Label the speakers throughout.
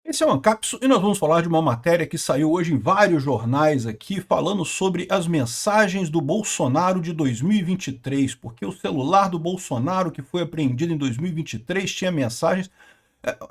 Speaker 1: Esse é o Ancapso e nós vamos falar de uma matéria que saiu hoje em vários jornais aqui, falando sobre as mensagens do Bolsonaro de 2023, porque o celular do Bolsonaro que foi apreendido em 2023 tinha mensagens.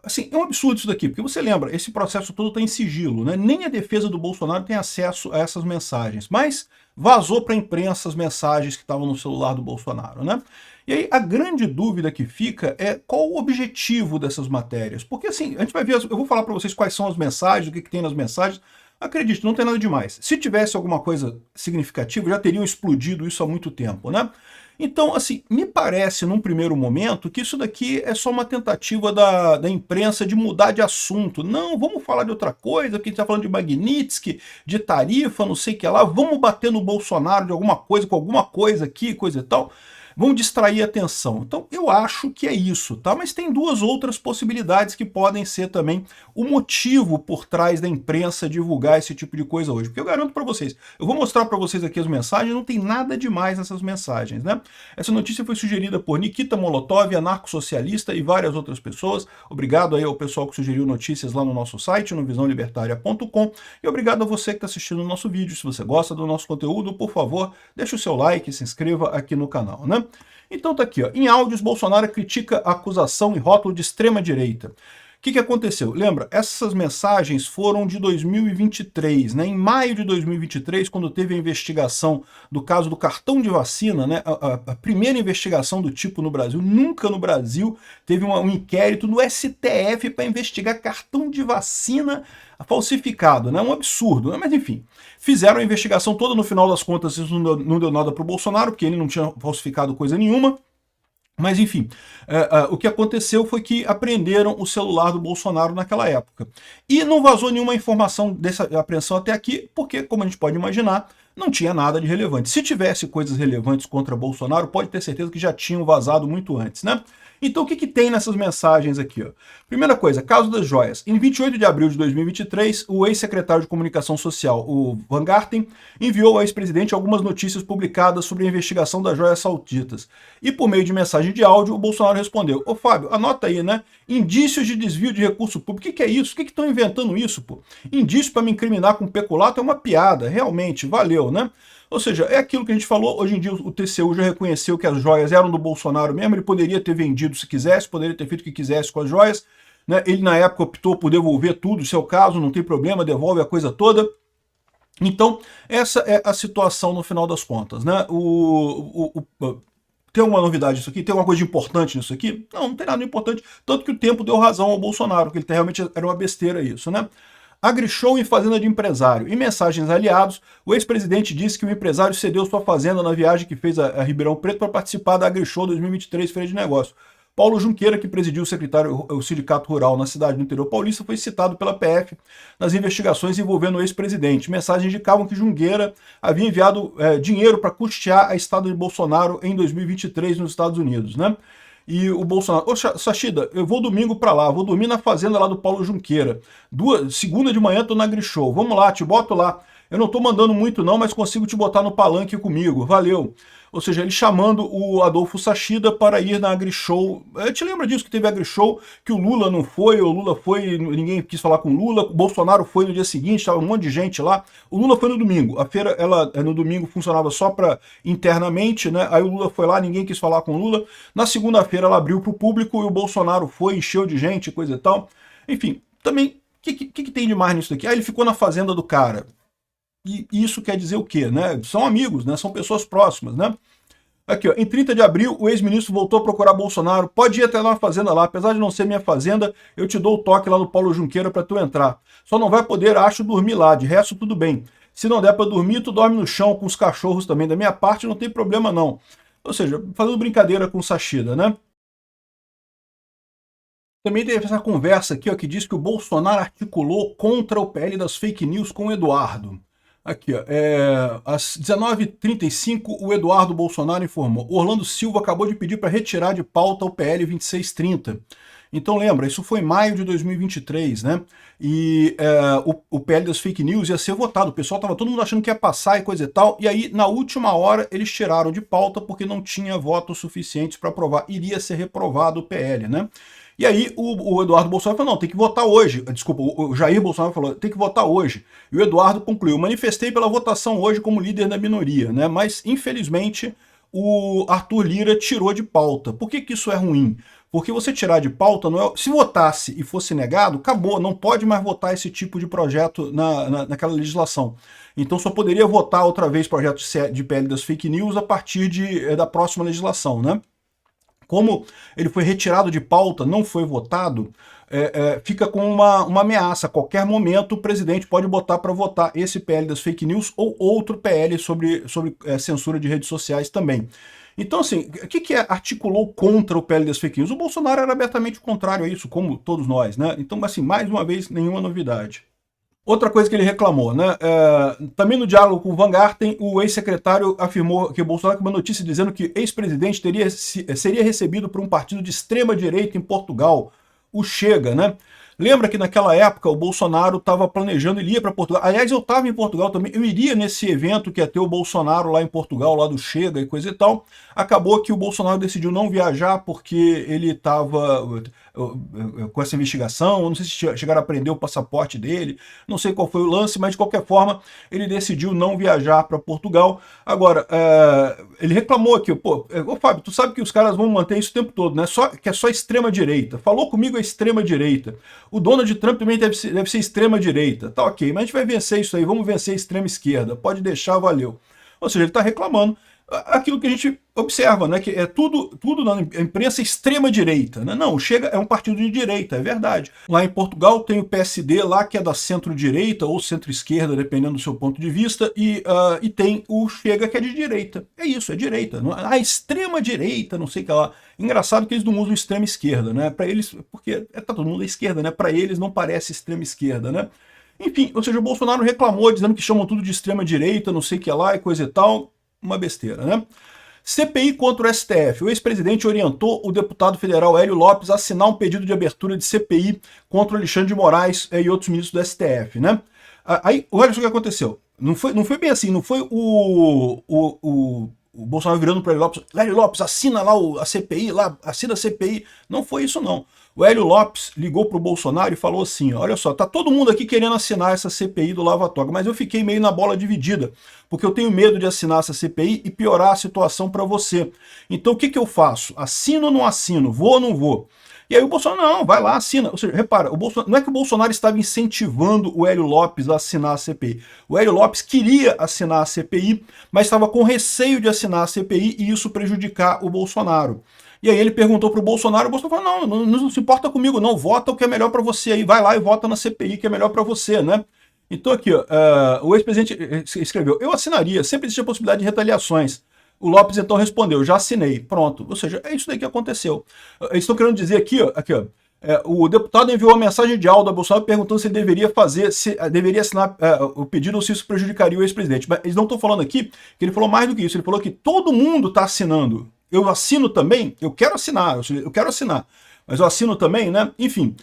Speaker 1: Assim, é um absurdo isso daqui, porque você lembra, esse processo todo está em sigilo, né? Nem a defesa do Bolsonaro tem acesso a essas mensagens, mas vazou para a imprensa as mensagens que estavam no celular do Bolsonaro, né? E aí a grande dúvida que fica é qual o objetivo dessas matérias, porque assim, a gente vai ver, eu vou falar para vocês quais são as mensagens, o que tem nas mensagens. Acredite, não tem nada demais. Se tivesse alguma coisa significativa, já teriam explodido isso há muito tempo, né? Então, assim, me parece num primeiro momento que isso daqui é só uma tentativa da imprensa de mudar de assunto. Não, vamos falar de outra coisa, porque a gente está falando de Magnitsky, de tarifa, não sei o que lá, vamos bater no Bolsonaro de alguma coisa, com alguma coisa aqui, coisa e tal. Vão distrair a atenção. Então, eu acho que é isso, tá? Mas tem duas outras possibilidades que podem ser também o motivo por trás da imprensa divulgar esse tipo de coisa hoje. Porque eu garanto para vocês, eu vou mostrar para vocês aqui as mensagens, não tem nada demais nessas mensagens, né? Essa notícia foi sugerida por Nikita Molotov, anarcossocialista e várias outras pessoas. Obrigado aí ao pessoal que sugeriu notícias lá no nosso site, no visãolibertaria.com. E obrigado a você que está assistindo o nosso vídeo. Se você gosta do nosso conteúdo, por favor, deixe o seu like e se inscreva aqui no canal, né? Então tá aqui, ó. Em áudios, Bolsonaro critica a acusação e rótulo de extrema-direita. O que aconteceu? Lembra, essas mensagens foram de 2023, né? Em maio de 2023, quando teve a investigação do caso do cartão de vacina, né? A primeira investigação do tipo no Brasil, nunca no Brasil teve um inquérito no STF para investigar cartão de vacina falsificado, né? Um absurdo, né? Mas enfim, fizeram a investigação toda, no final das contas isso não deu nada para o Bolsonaro, porque ele não tinha falsificado coisa nenhuma. Mas enfim, o que aconteceu foi que apreenderam o celular do Bolsonaro naquela época. E não vazou nenhuma informação dessa apreensão até aqui, porque, como a gente pode imaginar, não tinha nada de relevante. Se tivesse coisas relevantes contra Bolsonaro, pode ter certeza que já tinham vazado muito antes, né? Então o que tem nessas mensagens aqui? Ó? Primeira coisa, caso das joias. Em 28 de abril de 2023, o ex-secretário de Comunicação Social, o Van Garten, enviou ao ex-presidente algumas notícias publicadas sobre a investigação das joias sauditas. E por meio de mensagem de áudio, o Bolsonaro respondeu: ô Fábio, anota aí, né? Indícios de desvio de recurso público. O que é isso? O que estão inventando isso, pô? Indício para me incriminar com peculato é uma piada, realmente, valeu, né? Ou seja, é aquilo que a gente falou, hoje em dia o TCU já reconheceu que as joias eram do Bolsonaro mesmo, ele poderia ter vendido se quisesse, poderia ter feito o que quisesse com as joias, né? Ele na época optou por devolver tudo, se é o caso, não tem problema, devolve a coisa toda. Então, essa é a situação no final das contas, né? Tem uma novidade nisso aqui? Tem alguma coisa de importante nisso aqui? Não, não tem nada de importante, tanto que o tempo deu razão ao Bolsonaro, que ele realmente era uma besteira isso, né? AgriShow em fazenda de empresário. Em mensagens aliados, o ex-presidente disse que o empresário cedeu sua fazenda na viagem que fez a Ribeirão Preto para participar da AgriShow 2023 Feira de Negócio. Paulo Junqueira, que presidiu o Sindicato Rural na cidade do interior paulista, foi citado pela PF nas investigações envolvendo o ex-presidente. Mensagens indicavam que Junqueira havia enviado dinheiro para custear a estada de Bolsonaro em 2023 nos Estados Unidos, né? E o Bolsonaro: ô Sachida, eu vou domingo pra lá, vou dormir na fazenda lá do Paulo Junqueira. Segunda de manhã tô na AgriShow, vamos lá, te boto lá. Eu não tô mandando muito não, mas consigo te botar no palanque comigo, valeu. Ou seja, ele chamando o Adolfo Sachida para ir na AgriShow. Te lembra disso, que teve a AgriShow, que o Lula não foi, o Lula foi, ninguém quis falar com o Lula, o Bolsonaro foi no dia seguinte, estava um monte de gente lá. O Lula foi no domingo, a feira ela no domingo funcionava só para internamente, né? Aí o Lula foi lá, ninguém quis falar com o Lula. Na segunda-feira ela abriu para o público e o Bolsonaro foi, encheu de gente, coisa e tal. Enfim, também, o que tem de mais nisso daqui? Ah, ele ficou na fazenda do cara. E isso quer dizer o quê, né? São amigos, né? São pessoas próximas, né? Aqui, ó, em 30 de abril, o ex-ministro voltou a procurar Bolsonaro. Pode ir até na fazenda lá, apesar de não ser minha fazenda, eu te dou o toque lá no Paulo Junqueira para tu entrar. Só não vai poder, acho, dormir lá, de resto tudo bem. Se não der para dormir, tu dorme no chão com os cachorros também. Da minha parte não tem problema não. Ou seja, fazendo brincadeira com o Sachida, né? Também teve essa conversa aqui, ó, que diz que o Bolsonaro articulou contra o PL das fake news com o Eduardo. Aqui, ó, às 19h35, o Eduardo Bolsonaro informou: Orlando Silva acabou de pedir para retirar de pauta o PL 2630. Então lembra, isso foi em maio de 2023, né? E o PL das fake news ia ser votado. O pessoal estava todo mundo achando que ia passar e coisa e tal. E aí, na última hora, eles tiraram de pauta porque não tinha votos suficientes para aprovar. Iria ser reprovado o PL, né? E aí o Eduardo Bolsonaro falou, não, tem que votar hoje. Desculpa, o Jair Bolsonaro falou, tem que votar hoje. E o Eduardo concluiu, manifestei pela votação hoje como líder da minoria, né? Mas, infelizmente, o Arthur Lira tirou de pauta. Por que isso é ruim? Porque você tirar de pauta, não é... se votasse e fosse negado, acabou, não pode mais votar esse tipo de projeto naquela legislação. Então só poderia votar outra vez projeto de PL das fake news a partir da próxima legislação, né? Como ele foi retirado de pauta, não foi votado, fica com uma ameaça. A qualquer momento o presidente pode botar para votar esse PL das fake news ou outro PL sobre censura de redes sociais também. Então, assim, o que articulou contra o PL das fake news? O Bolsonaro era abertamente contrário a isso, como todos nós, né? Então, assim, mais uma vez, nenhuma novidade. Outra coisa que ele reclamou, né? Também no diálogo com o Van Garten, o ex-secretário afirmou que o Bolsonaro com uma notícia dizendo que ex-presidente seria recebido por um partido de extrema-direita em Portugal, o Chega, né? Lembra que naquela época o Bolsonaro estava planejando, ele ia para Portugal. Aliás, eu estava em Portugal também, eu iria nesse evento que ia ter o Bolsonaro lá em Portugal, lá do Chega e coisa e tal. Acabou que o Bolsonaro decidiu não viajar porque ele estava com essa investigação, não sei se chegaram a prender o passaporte dele, não sei qual foi o lance, mas de qualquer forma ele decidiu não viajar para Portugal. Agora, ele reclamou aqui, pô, Fábio, tu sabe que os caras vão manter isso o tempo todo, né? Que é só extrema-direita. Falou comigo a extrema-direita. O Donald Trump também deve ser extrema-direita. Tá ok, mas a gente vai vencer isso aí, vamos vencer a extrema-esquerda. Pode deixar, valeu. Ou seja, ele está reclamando aquilo que a gente observa, né, que é tudo na imprensa extrema-direita. Né? Não, o Chega é um partido de direita, é verdade. Lá em Portugal tem o PSD lá, que é da centro-direita ou centro-esquerda, dependendo do seu ponto de vista, e tem o Chega, que é de direita. É isso, é direita. A extrema-direita, não sei o que lá. Engraçado que eles não usam extrema-esquerda, né? Para eles, porque tá todo mundo à esquerda, né? Para eles não parece extrema-esquerda, né? Enfim, ou seja, o Bolsonaro reclamou, dizendo que chamam tudo de extrema-direita, não sei o que lá e coisa e tal. Uma besteira, né? CPI contra o STF. O ex-presidente orientou o deputado federal Hélio Lopes a assinar um pedido de abertura de CPI contra o Alexandre de Moraes e outros ministros do STF, né? Aí, olha só o que aconteceu. Não foi bem assim, não foi o Bolsonaro virando para o Hélio Lopes, assina lá a CPI, assina a CPI. Não foi isso, não. O Hélio Lopes ligou para o Bolsonaro e falou assim, olha só, tá todo mundo aqui querendo assinar essa CPI do Lava Toga, mas eu fiquei meio na bola dividida, porque eu tenho medo de assinar essa CPI e piorar a situação para você. Então o que eu faço? Assino ou não assino? Vou ou não vou? E aí o Bolsonaro, não, vai lá, assina. Ou seja, repara, não é que o Bolsonaro estava incentivando o Hélio Lopes a assinar a CPI. O Hélio Lopes queria assinar a CPI, mas estava com receio de assinar a CPI e isso prejudicar o Bolsonaro. E aí ele perguntou para o Bolsonaro falou, não se importa comigo não, vota o que é melhor para você aí, vai lá e vota na CPI que é melhor para você, né? Então aqui, ó, o ex-presidente escreveu, eu assinaria, sempre existe a possibilidade de retaliações. O Lopes então respondeu, já assinei, pronto. Ou seja, é isso daí que aconteceu. Eles estão querendo dizer aqui, ó, o deputado enviou uma mensagem de áudio a Bolsonaro perguntando se ele deveria assinar o pedido ou se isso prejudicaria o ex-presidente. Mas eles não estão falando aqui que ele falou mais do que isso. Ele falou que todo mundo está assinando. Eu assino também? Eu quero assinar, mas eu assino também, né? Enfim.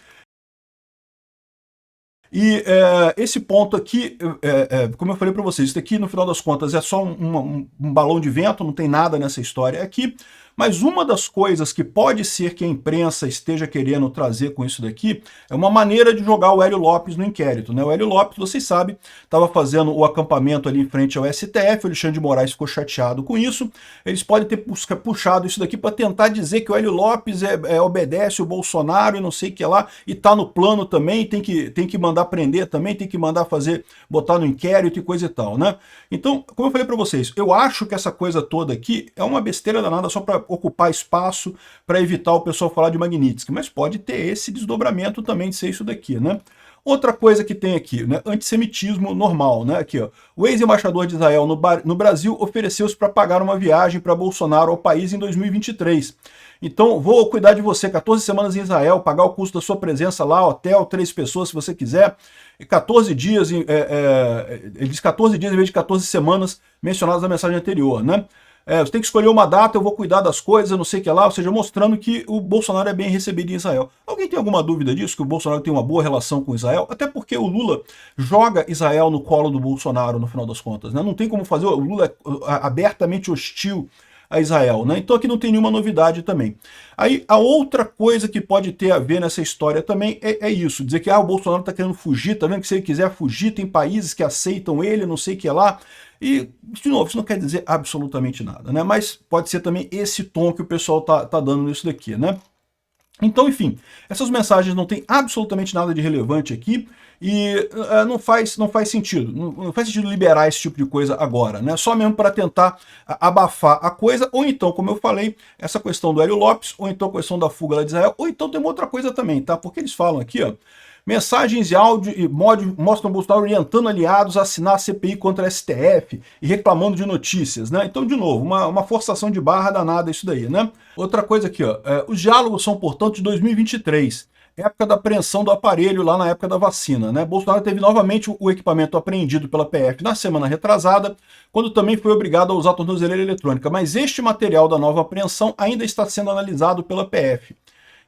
Speaker 1: E esse ponto aqui, como eu falei para vocês, isso aqui no final das contas é só um balão de vento, não tem nada nessa história aqui. Mas uma das coisas que pode ser que a imprensa esteja querendo trazer com isso daqui é uma maneira de jogar o Hélio Lopes no inquérito, né? O Hélio Lopes, vocês sabem, estava fazendo o acampamento ali em frente ao STF, o Alexandre de Moraes ficou chateado com isso. Eles podem ter puxado isso daqui para tentar dizer que o Hélio Lopes obedece o Bolsonaro e não sei o que lá, e está no plano também, tem que mandar prender também, tem que mandar botar no inquérito e coisa e tal, né? Então, como eu falei para vocês, eu acho que essa coisa toda aqui é uma besteira danada só para ocupar espaço, para evitar o pessoal falar de Magnitsky, mas pode ter esse desdobramento também de ser isso daqui, né? Outra coisa que tem aqui, né? Antissemitismo normal, né? Aqui, ó. O ex-embaixador de Israel no Brasil ofereceu-se para pagar uma viagem para Bolsonaro ao país em 2023. Então, vou cuidar de você, 14 semanas em Israel, pagar o custo da sua presença lá, hotel, 3 pessoas se você quiser, e 14 dias, ele diz 14 dias em vez de 14 semanas mencionadas na mensagem anterior, né? Você tem que escolher uma data, eu vou cuidar das coisas, não sei o que lá, ou seja, mostrando que o Bolsonaro é bem recebido em Israel. Alguém tem alguma dúvida disso, que o Bolsonaro tem uma boa relação com Israel? Até porque o Lula joga Israel no colo do Bolsonaro, no final das contas, né? Não tem como fazer, o Lula é abertamente hostil a Israel, né? Então aqui não tem nenhuma novidade também. Aí a outra coisa que pode ter a ver nessa história também é isso, dizer que o Bolsonaro está querendo fugir, tá vendo que se ele quiser fugir tem países que aceitam ele, não sei o que lá. E, de novo, isso não quer dizer absolutamente nada, né? Mas pode ser também esse tom que o pessoal tá dando nisso daqui, né? Então, enfim, essas mensagens não têm absolutamente nada de relevante aqui e não faz sentido. Não faz sentido liberar esse tipo de coisa agora, né? Só mesmo para tentar abafar a coisa, ou então, como eu falei, essa questão do Hélio Lopes, ou então a questão da fuga lá de Israel, ou então tem uma outra coisa também, tá? Porque eles falam aqui, ó, mensagens e áudio e mostram Bolsonaro orientando aliados a assinar a CPI contra a STF e reclamando de notícias, né? Então, de novo, uma forçação de barra danada isso daí, né? Outra coisa aqui, ó, os diálogos são, portanto, de 2023, época da apreensão do aparelho lá na época da vacina, né? Bolsonaro teve novamente o equipamento apreendido pela PF na semana retrasada, quando também foi obrigado a usar a tornozeleira eletrônica, mas este material da nova apreensão ainda está sendo analisado pela PF.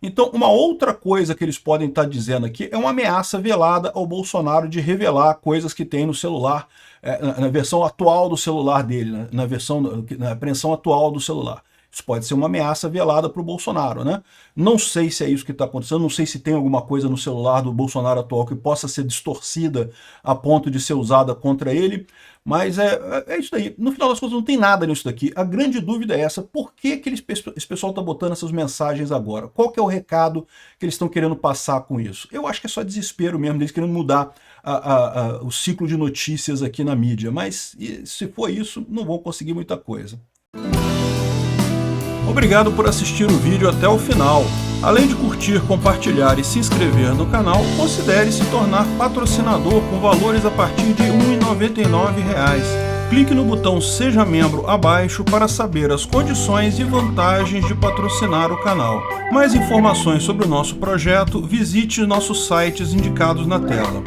Speaker 1: Então, uma outra coisa que eles podem estar dizendo aqui é uma ameaça velada ao Bolsonaro de revelar coisas que tem no celular, na versão atual do celular dele, na apreensão atual do celular. Isso pode ser uma ameaça velada para o Bolsonaro, né? Não sei se é isso que está acontecendo, não sei se tem alguma coisa no celular do Bolsonaro atual que possa ser distorcida a ponto de ser usada contra ele, mas é isso daí. No final das contas não tem nada nisso daqui. A grande dúvida é essa, por que esse pessoal está botando essas mensagens agora? Qual que é o recado que eles estão querendo passar com isso? Eu acho que é só desespero mesmo, deles querendo mudar o ciclo de notícias aqui na mídia, mas se for isso, não vão conseguir muita coisa. Obrigado por assistir o vídeo até o final. Além de curtir, compartilhar e se inscrever no canal, considere se tornar patrocinador com valores a partir de R$ 1,99. Clique no botão Seja Membro abaixo para saber as condições e vantagens de patrocinar o canal. Mais informações sobre o nosso projeto, visite nossos sites indicados na tela.